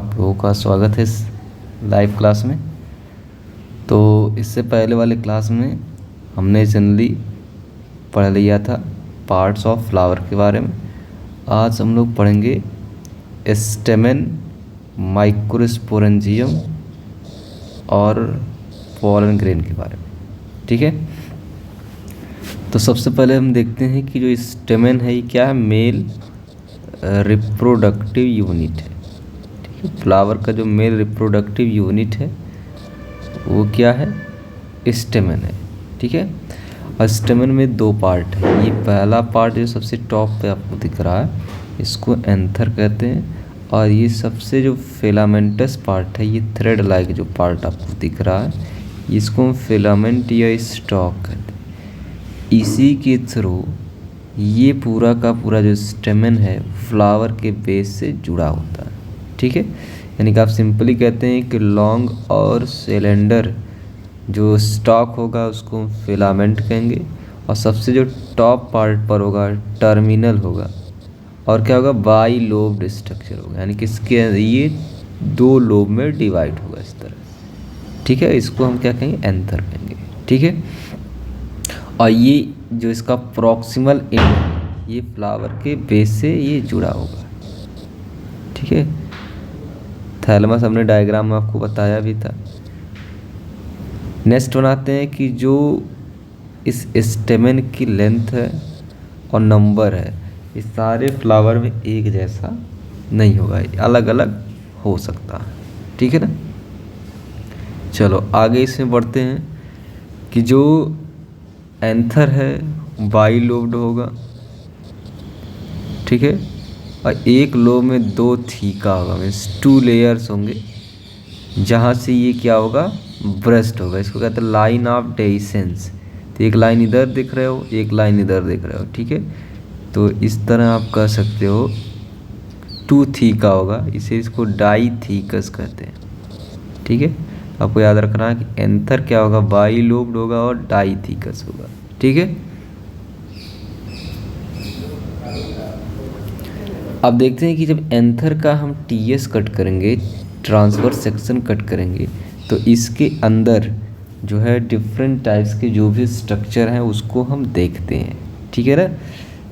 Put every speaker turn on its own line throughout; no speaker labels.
आप लोगों का स्वागत है इस लाइव क्लास में। तो इससे पहले वाले क्लास में हमने जनरली पढ़ लिया था पार्ट्स ऑफ फ्लावर के बारे में। आज हम लोग पढ़ेंगे स्टेमेन, माइक्रोस्पोरेंजियम और पॉलन ग्रेन के बारे में। ठीक है, तो सबसे पहले हम देखते हैं कि जो स्टेमेन है ये क्या है। मेल रिप्रोडक्टिव यूनिट है। ठीक है, फ्लावर का जो मेल रिप्रोडक्टिव यूनिट है वो क्या है, स्टेमेन है। ठीक है, और स्टेमेन में दो पार्ट है। ये पहला पार्ट जो सबसे टॉप पे आपको दिख रहा है इसको एंथर कहते हैं, और ये सबसे जो फिलामेंटस पार्ट है, ये थ्रेड लाइक जो पार्ट आपको दिख रहा है इसको हम फिलामेंट या स्टॉक कहते हैं। इसी के थ्रू ये पूरा का पूरा जो स्टेमेन है फ्लावर के बेस से जुड़ा होता है। ठीक है, यानी कि आप सिंपली कहते हैं कि लॉन्ग और सिलेंडर जो स्टॉक होगा उसको हम फिलामेंट कहेंगे, और सबसे जो टॉप पार्ट पर होगा टर्मिनल होगा, और क्या होगा, बाई लोब्ड स्ट्रक्चर होगा, यानी कि इसके ये दो लोब में डिवाइड होगा इस तरह। ठीक है, इसको हम क्या कहेंगे, एंथर कहेंगे। ठीक है, और ये जो इसका प्रॉक्सिमल एंड ये फ्लावर के बेस से ये जुड़ा होगा। ठीक है, थैलेमस हमने डायग्राम में आपको बताया भी था। नेक्स्ट बनाते हैं कि जो इस स्टेमेन की लेंथ है और नंबर है इस सारे फ्लावर में एक जैसा नहीं होगा, अलग अलग हो सकता है। ठीक है ना, चलो आगे इसमें बढ़ते हैं कि जो एंथर है बाई लोब्ड होगा। ठीक है, और एक लोब में दो थीका होगा, मीन्स 2 लेयर्स होंगे, जहाँ से ये क्या होगा, ब्रेस्ट होगा। इसको कहते हैं लाइन ऑफ डेइसेंस। तो एक लाइन इधर दिख रहे हो, एक लाइन इधर दिख रहे हो। ठीक है, तो इस तरह आप कह सकते हो 2 थीका होगा, इसे इसको डाई थीकस कहते हैं। ठीक है, आपको याद रखना है कि एंथर क्या होगा, बाई लोब्ड होगा और डाई थीकस होगा। ठीक है, अब देखते हैं कि जब एंथर का हम टीएस कट करेंगे, ट्रांसवर्स सेक्शन कट करेंगे, तो इसके अंदर जो है डिफरेंट टाइप्स के जो भी स्ट्रक्चर हैं उसको हम देखते हैं। ठीक है ना,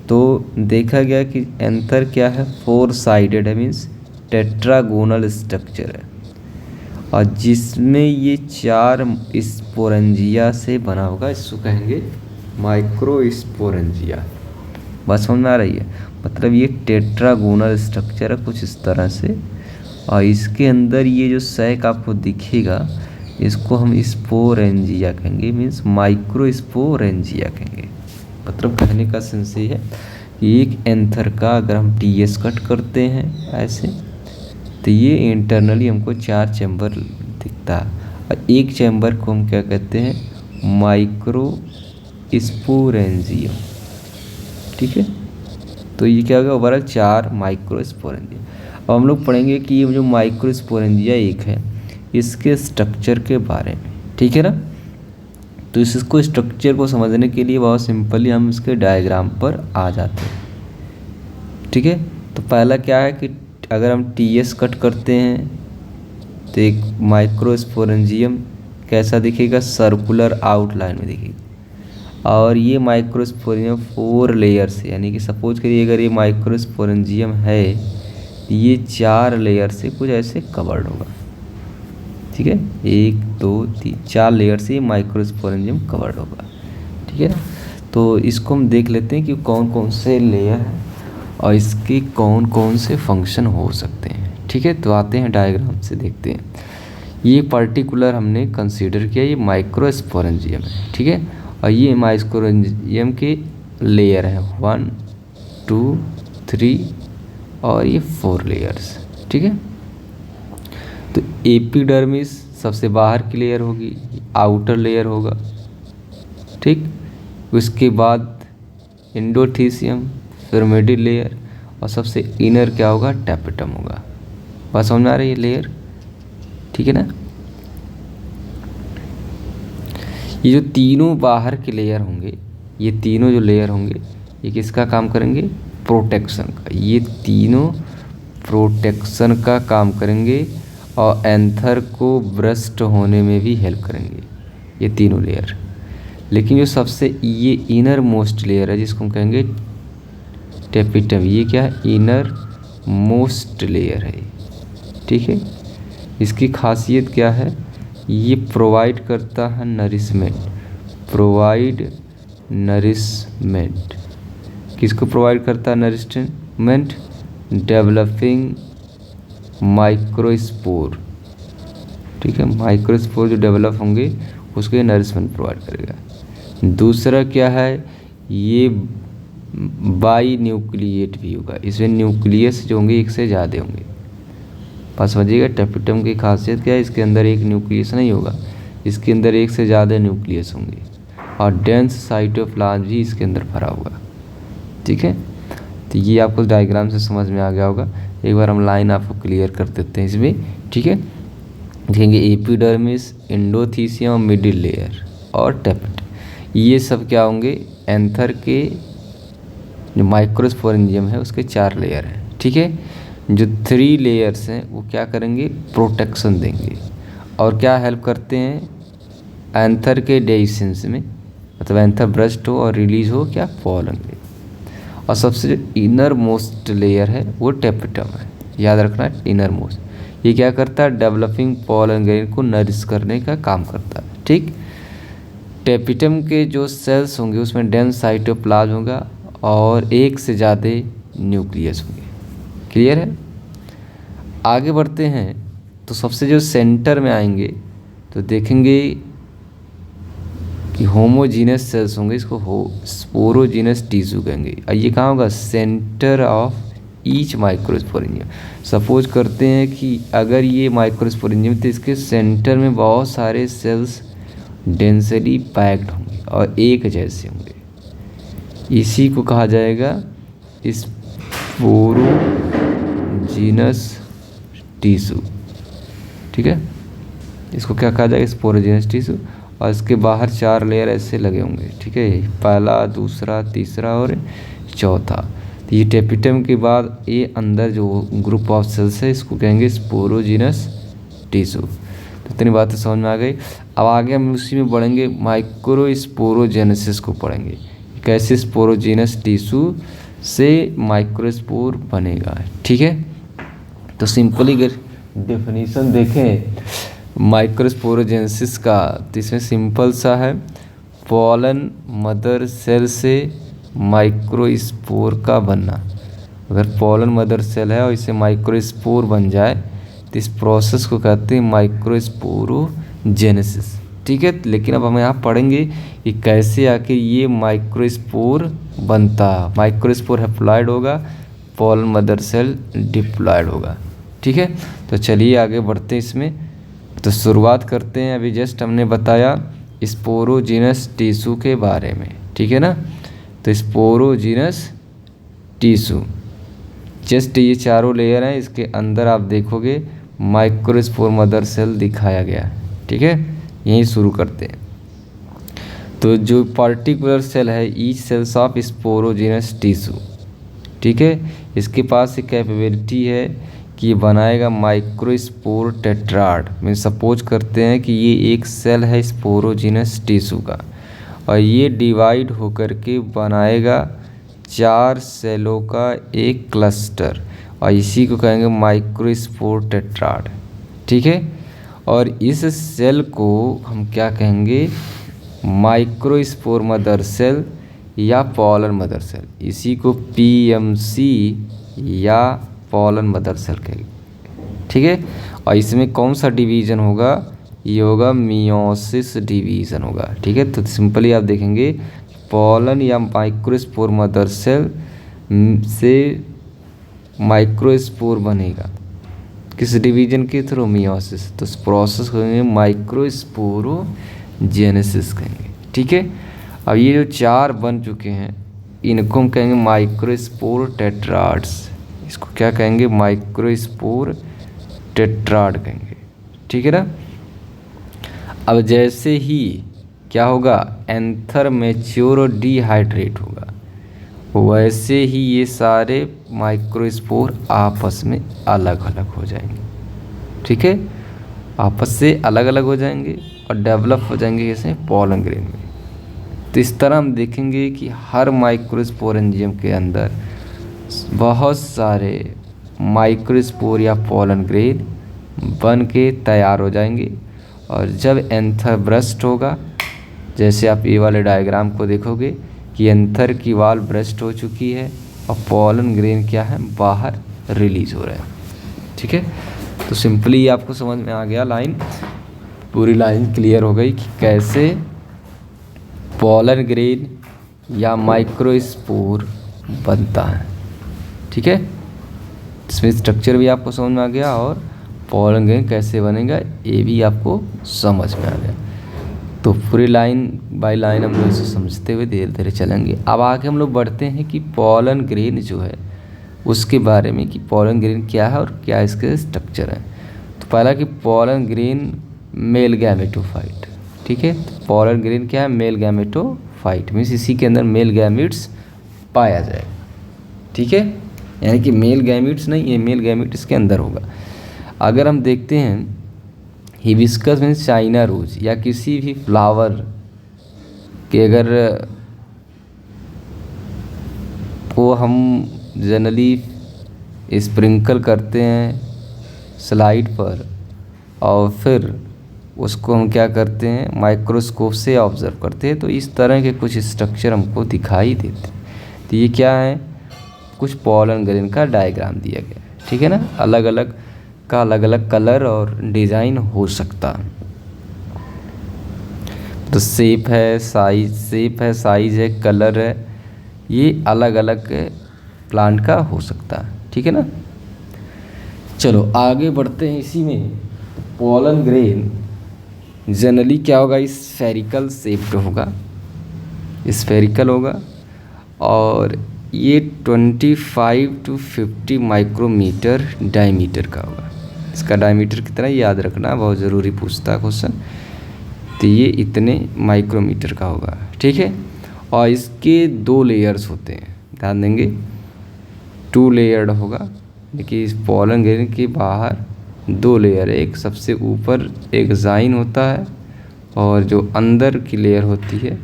तो देखा गया कि एंथर क्या है, 4 साइडेड है, मीन्स टेट्रागोनल स्ट्रक्चर है, और जिसमें ये 4 स्पोरेंजिया से बना होगा। इसको कहेंगे माइक्रोस्पोरेंजिया। बात समझ में आ रही है, मतलब ये टेट्रागोनल स्ट्रक्चर है कुछ इस तरह से, और इसके अंदर ये जो सैक आपको दिखेगा इसको हम स्पोरेंजिया कहेंगे, मीन्स माइक्रोस्पोरेंजिया कहेंगे। मतलब कहने का सेंस ये है कि एक एंथर का अगर हम टीएस कट करते हैं ऐसे, तो ये इंटरनली हमको 4 चैम्बर दिखता है, और एक चैम्बर को हम क्या कहते हैं, माइक्रोस्पोरेंजियम। ठीक है, तो ये क्या होगा, ओवरऑल 4 माइक्रोस्पोरेंजिया। अब हम लोग पढ़ेंगे कि ये जो माइक्रोस्पोरेंजिया एक है इसके स्ट्रक्चर के बारे में। ठीक है ना, तो इसको स्ट्रक्चर को समझने के लिए बहुत सिंपली हम इसके डायग्राम पर आ जाते हैं। ठीक है, तो पहला क्या है कि अगर हम टीएस कट करते हैं तो एक माइक्रोस्पोरेंजियम कैसा दिखेगा, सर्कुलर आउटलाइन में दिखेगा, और ये माइक्रोस्पोरेंजियम 4 लेयर से, यानी कि सपोज करिए अगर ये माइक्रोस्पोरेंजियम है ये 4 लेयर से कुछ ऐसे कवर्ड होगा। ठीक है, 1 2 3 4 लेयर से माइक्रोस्पोरेंजियम कवर्ड होगा। ठीक है ना, तो इसको हम देख लेते हैं कि कौन कौन से लेयर हैं और इसके कौन कौन से फंक्शन हो सकते हैं। ठीक है, तो आते हैं डायग्राम से देखते हैं। ये पर्टिकुलर हमने कंसीडर किया, ये माइक्रोस्पोरेंजियम है। ठीक है, और ये माइक्रोस्पोरेंजियम के लेयर हैं 1 2 3 और ये 4 लेयर्स। ठीक है, तो एपिडर्मिस सबसे बाहर की लेयर होगी, आउटर लेयर होगा। ठीक, उसके बाद एंडोथीसियम, फिर मिडिल लेयर, और सबसे इनर क्या होगा, टैपेटम होगा। बात समझ में आ रही है लेयर। ठीक है ना, ये जो तीनों बाहर के लेयर होंगे, ये तीनों जो लेयर होंगे ये किसका काम करेंगे, प्रोटेक्शन का। ये तीनों प्रोटेक्शन का काम करेंगे और एंथर को ब्रस्ट होने में भी हेल्प करेंगे, ये तीनों लेयर। लेकिन जो सबसे ये इनर मोस्ट लेयर है जिसको हम कहेंगे टेपिटम, ये क्या है, इनर मोस्ट लेयर है, ठीक है। इसकी खासियत क्या है, ये प्रोवाइड करता है नरिशमेंट, प्रोवाइड नरिशमेंट, किसको प्रोवाइड करता है नरिशमेंट, डेवलपिंग माइक्रोस्पोर, ठीक है। माइक्रोस्पोर जो डेवलप होंगे उसके नरिशमेंट प्रोवाइड करेगा। दूसरा क्या है, ये बाई न्यूक्लिएट भी होगा, इसमें न्यूक्लियस जो होंगे एक से ज़्यादा होंगे। पास समझिएगा टेपिटम की खासियत क्या है, इसके अंदर एक न्यूक्लियस नहीं होगा, इसके अंदर एक से ज़्यादा न्यूक्लियस होंगे और डेंस साइटोप्लाज्म भी इसके अंदर भरा होगा, ठीक है। तो ये आपको डायग्राम से समझ में आ गया होगा। एक बार हम लाइन आपको क्लियर कर देते हैं इसमें, ठीक है। देखेंगे एपिडर्मिस, एंडोथीसियम, मिडिल लेयर और टेपिटम, ये सब क्या होंगे, एंथर के जो माइक्रोस्पोरेंजियम है उसके 4 लेयर हैं, ठीक है। जो 3 लेयर्स हैं वो क्या करेंगे, प्रोटेक्शन देंगे और क्या हेल्प करते हैं, एंथर के डेhiscence में, मतलब एंथर ब्रस्ट हो और रिलीज हो क्या, पॉलन में। और सबसे जो इनर मोस्ट लेयर है वो टेपिटम है, याद रखना है इनर मोस्ट। ये क्या करता है, डेवलपिंग पॉलन ग्रेन को नरिश करने का काम करता है, ठीक। टेपिटम के जो सेल्स होंगे उसमें डेंस साइटोप्लाज्म होगा और एक से ज़्यादा न्यूक्लियस होंगे, क्लियर है। आगे बढ़ते हैं तो सबसे जो सेंटर में आएंगे तो देखेंगे कि होमोजीनस सेल्स होंगे, इसको स्पोरोजीनस टिश्यू कहेंगे। और ये कहाँ होगा, centre of each microsporangium. Suppose करते हैं कि अगर ये माइक्रोस्पोरेंजियम तो इसके सेंटर में बहुत सारे सेल्स डेंसली पैक्ड होंगे और एक जैसे होंगे, इसी को कहा जाएगा स्पोरोजीनस टिश्यू, ठीक है। इसको क्या कहा जाएगा, स्पोरोजीनस टिश्यू। और इसके बाहर 4 लेयर ऐसे लगे होंगे, ठीक है, पहला, दूसरा, तीसरा और चौथा। तो ये टेपिटम के बाद ये अंदर जो ग्रुप ऑफ सेल्स है इसको कहेंगे स्पोरोजीनस टिश्यू। तो इतनी बातें समझ में आ गई। अब आगे हम उसी में बढ़ेंगे, माइक्रोस्पोरोजेनेसिस को पढ़ेंगे, कैसे स्पोरोजीनस टिश्यू से माइक्रोस्पोर बनेगा, ठीक है। तो सिंपली अगर डेफिनेशन देखें माइक्रोस्पोरोजेनेसिस का तो इसमें सिंपल सा है, पॉलन मदर सेल से माइक्रोस्पोर का बनना। अगर पॉलन मदर सेल है और इसे माइक्रोस्पोर बन जाए तो इस प्रोसेस को कहते हैं माइक्रोस्पोरोजेनेसिस, ठीक है। लेकिन अब हम यहाँ पढ़ेंगे कि कैसे आखिर ये माइक्रोस्पोर बनता। माइक्रोस्पोर हैप्लॉइड होगा, पॉलन मदर सेल डिप्लॉइड होगा, ठीक है। तो चलिए आगे बढ़ते हैं इसमें। तो शुरुआत करते हैं, अभी जस्ट हमने बताया स्पोरोजीनस टिश्यू के बारे में, ठीक है ना। तो स्पोरोजीनस टिश्यू जस्ट ये 4 लेयर हैं, इसके अंदर आप देखोगे माइक्रोस्पोर मदर सेल दिखाया गया है, ठीक है। यहीं शुरू करते हैं। तो जो पर्टिकुलर सेल है each cells of sporogenous tissue, ठीक है, इसके पास एक कैपेबिलिटी है कि ये बनाएगा माइक्रोस्पोर टेट्राड। मैं सपोज करते हैं कि ये एक सेल है स्पोरोजीनस टिश्यू का और ये डिवाइड होकर के बनाएगा 4 सेलों का एक क्लस्टर और इसी को कहेंगे माइक्रोस्पोर टेट्राड, ठीक है। और इस सेल को हम क्या कहेंगे, माइक्रोस्पोर मदर सेल या पॉलन मदर सेल, इसी को पीएमसी या पॉलन मदर सेल कहेंगे, ठीक है। और इसमें कौन सा डिवीज़न होगा, ये होगा मियोसिस डिवीज़न होगा, ठीक है। तो सिंपली आप देखेंगे पॉलन या माइक्रोस्पोर मदर सेल से माइक्रोस्पोर बनेगा किस डिवीज़न के थ्रू, मियोसिस। तो इस प्रोसेस को कहेंगे माइक्रोस्पोरोजेनेसिस कहेंगे, ठीक है। अब ये जो 4 बन चुके हैं इनको हम कहेंगे माइक्रोस्पोर टेट्राड्स, इसको क्या कहेंगे, माइक्रोस्पोर टेट्राड कहेंगे, ठीक है ना। अब जैसे ही क्या होगा, एंथर मैच्योर डिहाइड्रेट होगा वैसे ही ये सारे माइक्रोस्पोर आपस में अलग अलग हो जाएंगे। ठीक है, आपस से अलग अलग हो जाएंगे और डेवलप हो जाएंगे कैसे, पॉलन ग्रेन में। तो इस तरह हम देखेंगे कि हर माइक्रोस्पोरेंजियम के अंदर बहुत सारे माइक्रोस्पोर या पॉलन ग्रेन बन के तैयार हो जाएंगे। और जब एंथर ब्रस्ट होगा, जैसे आप ये वाले डायग्राम को देखोगे कि एंथर की वाल ब्रस्ट हो चुकी है और पॉलन ग्रेन क्या है, बाहर रिलीज हो रहा है। ठीक है, तो सिंपली आपको समझ में आ गया, लाइन पूरी लाइन क्लियर हो गई कि कैसे पॉलन ग्रेन या माइक्रोस्पोर बनता है। ठीक है, इसमें स्ट्रक्चर भी आपको समझ में आ गया और पॉलन ग्रेन कैसे बनेगा ये भी आपको समझ में आ गया। तो पूरी लाइन बाय लाइन हम लोग इसे समझते हुए धीरे धीरे चलेंगे। अब आगे हम लोग बढ़ते हैं कि पॉलन ग्रेन जो है उसके बारे में, कि पॉलन ग्रेन क्या है और क्या इसके स्ट्रक्चर है। तो पहला कि पॉलन ग्रेन मेल गैमेटोफाइट। ठीक है, तो पॉलन ग्रेन क्या है, मेल गैमेटोफाइट, मीन्स इसी के अंदर मेल गैमेट्स पाया जाएगा। ठीक है, यानी कि मेल गैमेट्स नहीं, ये मेल गैमेट इसके अंदर होगा। अगर हम देखते हैं हिबिस्कस मीन्स चाइना रोज या किसी भी फ्लावर के अगर को हम जनरली स्प्रिंकल करते हैं स्लाइड पर और फिर उसको हम क्या करते हैं, माइक्रोस्कोप से ऑब्जर्व करते हैं, तो इस तरह के कुछ स्ट्रक्चर हमको दिखाई देते हैं। तो ये क्या है, कुछ पॉलन ग्रेन का डायग्राम दिया गया है। ठीक है ना, अलग अलग का अलग अलग कलर और डिज़ाइन हो सकता है। तो शेप है, साइज है, कलर है, ये अलग अलग प्लांट का हो सकता है। ठीक है ना, चलो आगे बढ़ते हैं इसी में। पॉलन ग्रेन जनरली क्या होगा, स्फेरिकल शेप्ड होगा, स्फेरिकल होगा और ये 25 to 50 माइक्रोमीटर डायमीटर का होगा। इसका डायमीटर कितना याद रखना, बहुत ज़रूरी पूछता है क्वेश्चन। तो ये इतने माइक्रोमीटर का होगा। ठीक है, और इसके 2 लेयर्स होते हैं, ध्यान देंगे 2 लेयर्ड होगा। देखिए इस पॉलन ग्रेन के बाहर 2 लेयर है, एक सबसे ऊपर एक जाइन होता है और जो अंदर की लेयर होती है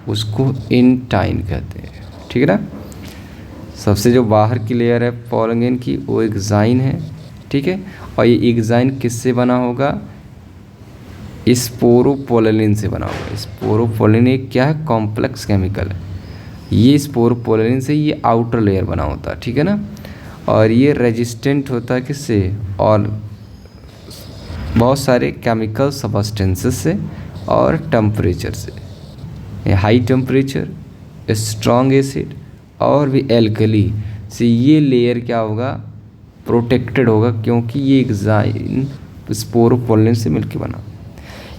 उसको इंटाइन कहते हैं। ठीक है ना, सबसे जो बाहर की लेयर है पॉलन ग्रेन की वो एक जाइन है। ठीक है, और ये एग्जाइन किससे बना होगा, स्पोरोपोलिन से बना होगा। स्पोरोपोलिन एक क्या है, कॉम्प्लेक्स केमिकल है। ये स्पोरोपोलिन से ये आउटर लेयर बना होता है। ठीक है ना, और ये रेजिस्टेंट होता है किससे, और बहुत सारे केमिकल सब्सटेंसेस से और टेम्परेचर से, हाई टेम्परेचर, स्ट्रॉन्ग एसिड और भी एल्कली से ये लेयर क्या होगा, प्रोटेक्टेड होगा, क्योंकि ये एंजाइम स्पोरोपोलिन से मिलकर बना।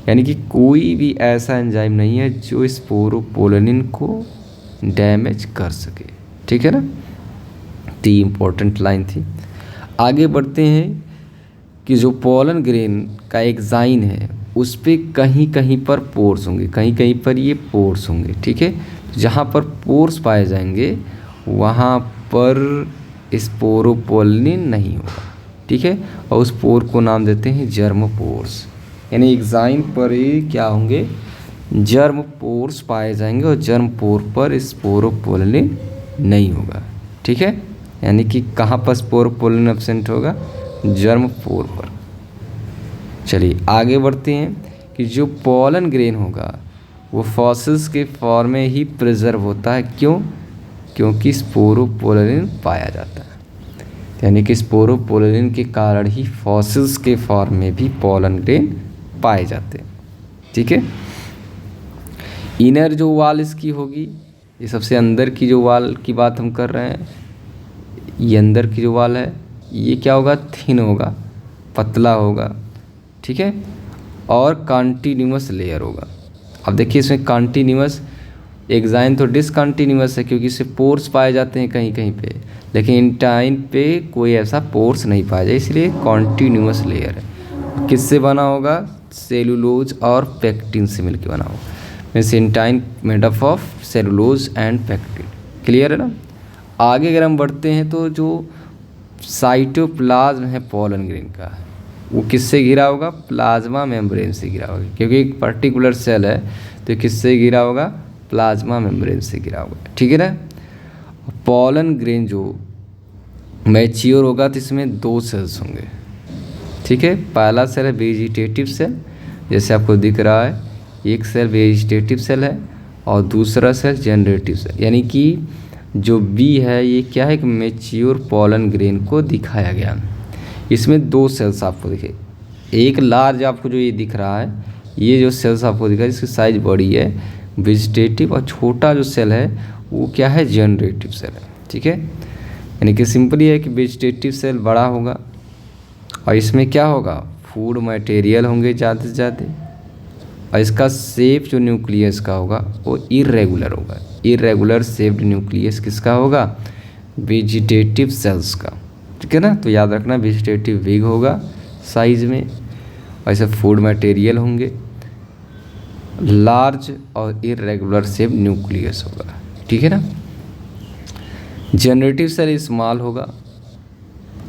यानी कि कोई भी ऐसा एंजाइम नहीं है जो स्पोरोपोलिन को डैमेज कर सके। ठीक है ना, तो ये इम्पोर्टेंट लाइन थी। आगे बढ़ते हैं कि जो पॉलन ग्रेन का एक जाइन है उस पर कहीं कहीं पर पोर्स होंगे, कहीं कहीं पर ये पोर्स होंगे। ठीक है, जहाँ पर पोर्स पाए जाएंगे वहाँ पर स्पोरोपोलिन नहीं होगा। ठीक है, और उस पोर को नाम देते हैं जर्म पोर्स। यानी एग्जाइन पर ही क्या होंगे, जर्म पोर्स पाए जाएंगे और जर्म पोर पर स्पोरोपोलिन नहीं होगा। ठीक है, यानी कि कहाँ पर स्पोरोपोलिन एब्सेंट होगा, जर्म पोर पर। चलिए आगे बढ़ते हैं कि जो पॉलन ग्रेन होगा वो फॉसिल्स के फॉर्म में ही प्रिजर्व होता है। क्यों, क्योंकि स्पोरोपोलिन पाया जाता है। यानी कि स्पोरोपोलिन के कारण ही फॉसिल्स के फॉर्म में भी पॉलन ग्रेन पाए जाते हैं। ठीक है, इनर जो वाल इसकी होगी, ये सबसे अंदर की जो वाल की बात हम कर रहे हैं, ये अंदर की जो वाल है ये क्या होगा, थिन होगा, पतला होगा। ठीक है, और कॉन्टिन्यूअस लेयर होगा। अब देखिए इसमें कॉन्टिन्यूअस, एग्जाइन तो डिसकंटिन्यूअस है क्योंकि इससे पोर्स पाए जाते हैं कहीं कहीं पे, लेकिन इंटाइन पे कोई ऐसा पोर्स नहीं पाया जाए, इसलिए कॉन्टिन्यूअस लेयर है। किससे बना होगा, सेलुलोज और पेक्टिन से मिलकर बना होगा। Means intine made up of cellulose and pectin. Clear है ना, आगे अगर हम बढ़ते हैं तो जो साइटोप्लाज्म है पोलन ग्रेन का, वो किससे घिरा होगा? प्लाज्मा मेम्ब्रेन से घिरा होगा, क्योंकि एक पर्टिकुलर सेल है तो किससे घिरा होगा? प्लाज्मा मेम्ब्रेन से घिरा होगा, ठीक है ना। पोलन ग्रेन जो मैच्योर होगा तो इसमें 2 सेल्स होंगे, ठीक है। पहला सेल है वेजिटेटिव सेल, जैसे आपको दिख रहा है, एक सेल वेजिटेटिव सेल है और दूसरा सेल जनरेटिव सेल, यानी कि जो बी है ये क्या है? एक मैच्योर पोलन ग्रेन को दिखाया गया। इसमें 2 सेल्स आपको दिखे, एक लार्ज आपको जो ये दिख रहा है, ये जो सेल्स आपको दिख रहा है इसकी साइज बड़ी है वेजिटेटिव, और छोटा जो सेल है वो क्या है? जनरेटिव सेल है, ठीक है। यानी कि सिंपली है कि वेजिटेटिव सेल बड़ा होगा और इसमें क्या होगा? फूड मटेरियल होंगे ज़्यादा से ज़्यादा, और इसका शेप जो न्यूक्लियस का होगा वो इरेगुलर होगा। इरेगुलर शेप्ड न्यूक्लियस किसका होगा? वेजिटेटिव सेल्स का, ठीक है ना। तो याद रखना वेजिटेटिव बिग होगा साइज में, और ऐसे फूड मटेरियल होंगे, लार्ज और इरेगुलर शेप न्यूक्लियस होगा, ठीक है ना। जनरेटिव सेल स्मॉल होगा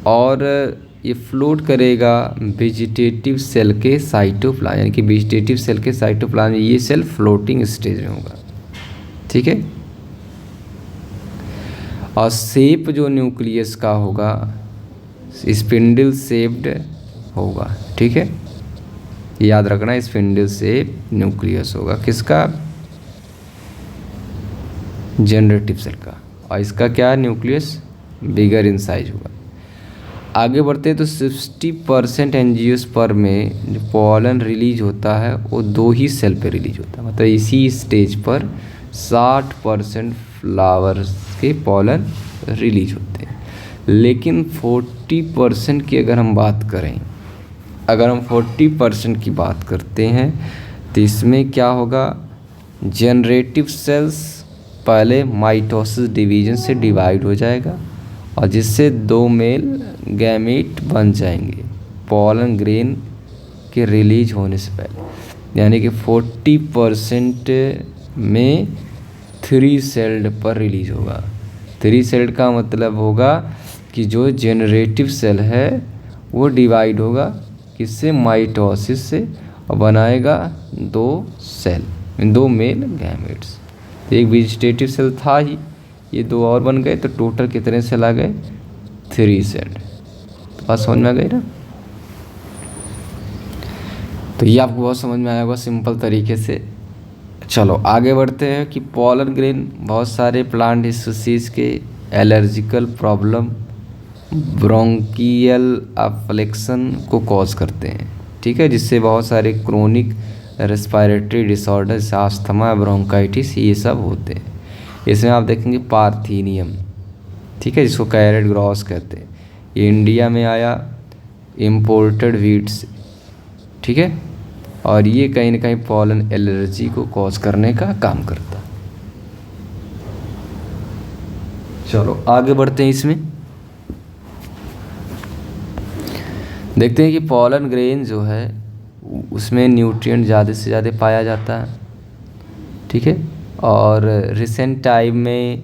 और ये फ्लोट करेगा वेजिटेटिव सेल के साइटोप्लाज्म, यानी कि वेजिटेटिव सेल के साइटोप्लाज्म में ये सेल फ्लोटिंग स्टेज में होगा, ठीक है। और शेप जो न्यूक्लियस का होगा स्पिंडल शेप्ड होगा, ठीक है। याद रखना स्पिंडल शेप न्यूक्लियस होगा किसका? जनरेटिव सेल का, और इसका क्या है? न्यूक्लियस बिगर इन साइज होगा। आगे बढ़ते हैं तो 60% एंजियोस्पर्म में जो पोलन रिलीज होता है वो 2 ही सेल पे रिलीज होता है, मतलब इसी स्टेज पर 60% फ्लावर्स के पोलन रिलीज होते हैं। लेकिन 40% की अगर हम बात करें, अगर हम 40% की बात करते हैं तो इसमें क्या होगा? जनरेटिव सेल्स पहले माइटोसिस डिवीजन से डिवाइड हो जाएगा और जिससे 2 मेल गैमेट बन जाएंगे पोलन ग्रेन के रिलीज होने से पहले, यानी कि 40% में 3 सेल्ड पर रिलीज होगा। 3 सेल्ड का मतलब होगा कि जो जनरेटिव सेल है वो डिवाइड होगा किससे? माइटोसिस से, और बनाएगा 2 सेल, 2 मेल गैमेट्स। एक वेजिटेटिव सेल था ही, ये 2 और बन गए, तो टोटल कितने सेल आ गए? 3 सेल। तो बात समझ में आ गई ना। तो ये आपको बहुत समझ में आया होगा सिंपल तरीके से। चलो आगे बढ़ते हैं कि पोलन ग्रेन बहुत सारे प्लांट स्पीशीज के एलर्जिकल प्रॉब्लम, ब्रोंकियल अफ्लेक्शन को कॉज करते हैं, ठीक है, जिससे बहुत सारे क्रोनिक रेस्पिरेटरी डिसऑर्डर जैसे अस्थमा, ब्रोंकाइटिस ये सब होते हैं। इसमें आप देखेंगे पार्थीनियम, ठीक है, जिसको कैरेट ग्रॉस कहते हैं, ये इंडिया में आया इम्पोर्टेड वीट से, ठीक है, और ये कहीं ना कहीं पोलन एलर्जी को कॉज करने का काम करता। चलो आगे बढ़ते हैं। इसमें देखते हैं कि पोलन ग्रेन जो है उसमें न्यूट्रिएंट ज़्यादा से ज़्यादा पाया जाता है, ठीक है, और रिसेंट टाइम में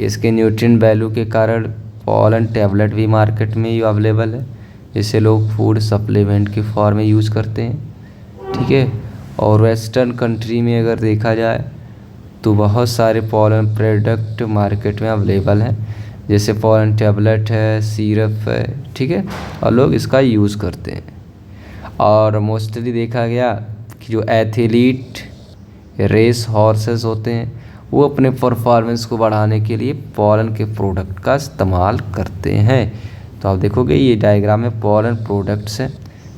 इसके न्यूट्रिएंट वैल्यू के कारण पोलन टैबलेट भी मार्केट में ही अवेलेबल है, जिसे लोग फूड सप्लीमेंट के फॉर्म में यूज़ करते हैं, ठीक है। और वेस्टर्न कंट्री में अगर देखा जाए तो बहुत सारे पोलन प्रोडक्ट मार्केट में अवेलेबल हैं, जैसे पोलन टैबलेट है, सिरप है, ठीक है, और लोग इसका यूज़ करते हैं। और मोस्टली देखा गया कि जो एथलीट रेस हॉर्सेस होते हैं वो अपने परफॉर्मेंस को बढ़ाने के लिए पोलन के प्रोडक्ट का इस्तेमाल करते हैं। तो आप देखोगे ये डायग्राम में पोलन प्रोडक्ट्स है,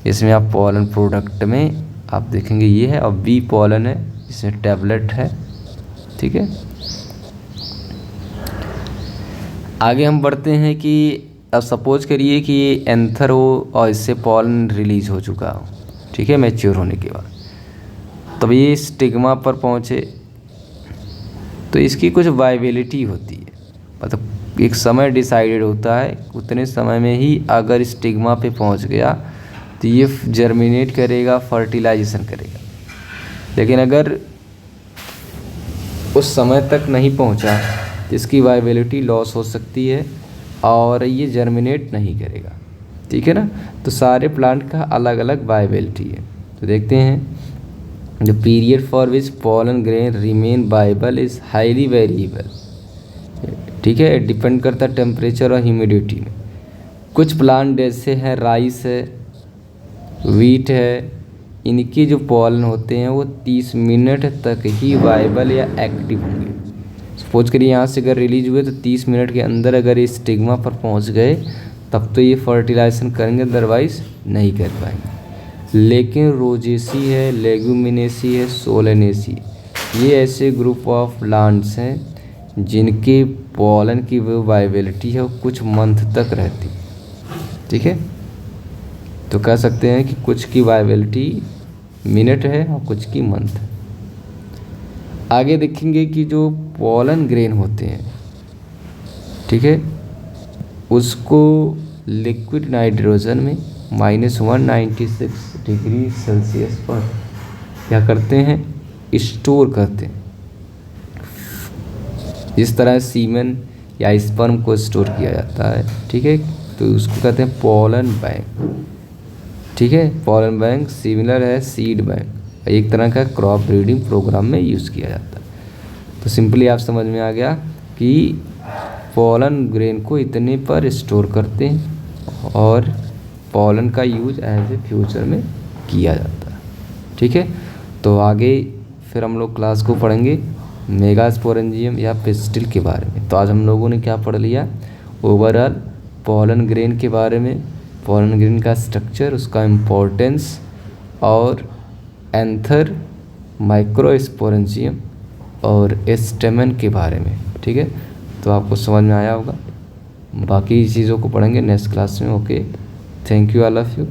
इसमें आप पोलन प्रोडक्ट में आप देखेंगे ये है, और बी पोलन है इसमें टैबलेट है, ठीक है। आगे हम बढ़ते हैं कि अब सपोज करिए कि ये एंथर हो और इससे पोलन रिलीज हो चुका हो, ठीक है, मैच्योर होने के बाद, तब ये स्टिग्मा पर पहुँचे तो इसकी कुछ वाइबिलिटी होती है, मतलब एक समय डिसाइडेड होता है, उतने समय में ही अगर स्टिग्मा पे पहुँच गया तो ये जर्मिनेट करेगा, फर्टिलाइजेशन करेगा। लेकिन अगर उस समय तक नहीं पहुँचा इसकी वाइबिलिटी लॉस हो सकती है और ये जर्मिनेट नहीं करेगा, ठीक है ना। तो सारे प्लांट का अलग अलग वाइबिलिटी है। तो देखते हैं, the period for which pollen grain remain viable is highly variable, ठीक है, डिपेंड करता है टेम्परेचर और ह्यूमिडिटी में। कुछ प्लांट जैसे हैं राइस है, वीट है, इनके जो पॉलन होते हैं वो 30 मिनट तक ही वाइबल या एक्टिव होंगे। सपोज करिए यहाँ से अगर रिलीज हुए तो 30 मिनट के अंदर अगर ये स्टिग्मा पर पहुँच गए तब तो ये फर्टिलाइजेशन करेंगे, अदरवाइज नहीं कर पाएंगे। लेकिन रोजेसी है, लेगुमिनेसी है, सोलेनेसी, ये ऐसे ग्रुप ऑफ प्लांट्स हैं जिनके पॉलन की वो वाइबिलिटी है वो कुछ मंथ तक रहती, ठीक है। तो कह सकते हैं कि कुछ की वाइबिलिटी मिनट है और कुछ की मंथ है। आगे देखेंगे कि जो पॉलन ग्रेन होते हैं, ठीक है, उसको लिक्विड नाइट्रोजन में -196 डिग्री सेल्सियस पर क्या करते हैं, स्टोर करते हैं। जिस तरह सीमेन या स्पर्म को स्टोर किया जाता है, ठीक है, तो उसको कहते हैं पॉलन बैंक, ठीक है। पॉलन बैंक सिमिलर है सीड बैंक, एक तरह का क्रॉप ब्रीडिंग प्रोग्राम में यूज़ किया जाता है। तो सिंपली आप समझ में आ गया कि पॉलन ग्रेन को इतने पर स्टोर करते हैं और पॉलन का यूज एज ए फ्यूचर में किया जाता है, ठीक है। तो आगे फिर हम लोग क्लास को पढ़ेंगे मेगास्पोरेंजियम या पिस्टिल के बारे में। तो आज हम लोगों ने क्या पढ़ लिया, ओवरऑल पॉलन ग्रेन के बारे में, पॉलन ग्रेन का स्ट्रक्चर, उसका इम्पोर्टेंस और एंथर, माइक्रोस्पोरेंजियम और स्टेमन के बारे में, ठीक है। तो आपको समझ में आया होगा। बाकी चीज़ों को पढ़ेंगे नेक्स्ट क्लास में। Okay, thank you all of you.